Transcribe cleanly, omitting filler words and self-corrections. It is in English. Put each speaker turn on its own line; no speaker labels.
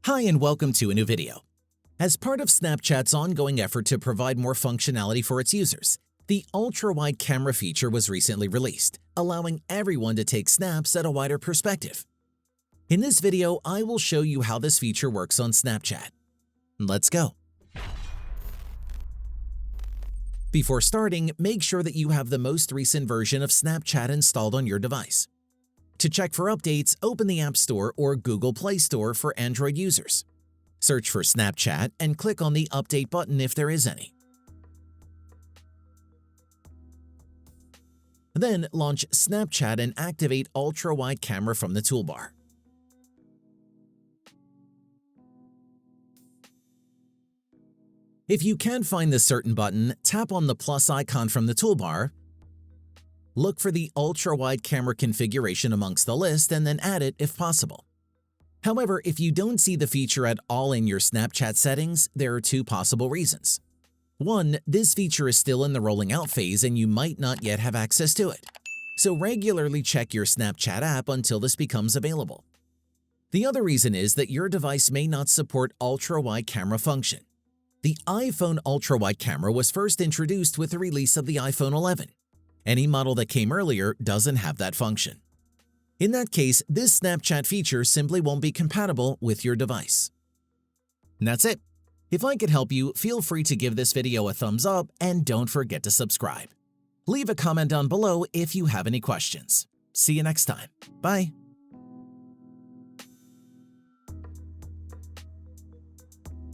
Hi and welcome to a new video. As part of Snapchat's ongoing effort to provide more functionality for its users, the ultra-wide camera feature was recently released, allowing everyone to take snaps at a wider perspective. In this video, I will show you how this feature works on Snapchat. Let's go. Before starting, make sure that you have the most recent version of Snapchat installed on your device. To check for updates, open the App Store or Google Play Store for Android users. Search for Snapchat and click on the Update button if there is any. Then launch Snapchat and activate Ultra-Wide Camera from the toolbar. If you can't find the certain button, tap on the plus icon from the toolbar. Look for the ultra-wide camera configuration amongst the list and then add it if possible. However, if you don't see the feature at all in your Snapchat settings, there are two possible reasons. One, this feature is still in the rolling out phase and you might not yet have access to it. So regularly check your Snapchat app until this becomes available. The other reason is that your device may not support ultra-wide camera function. The iPhone ultra-wide camera was first introduced with the release of the iPhone 11. Any model that came earlier doesn't have that function. In that case, this Snapchat feature simply won't be compatible with your device. And that's it. If I could help you, feel free to give this video a thumbs up and don't forget to subscribe. Leave a comment down below if you have any questions. See you next time. Bye.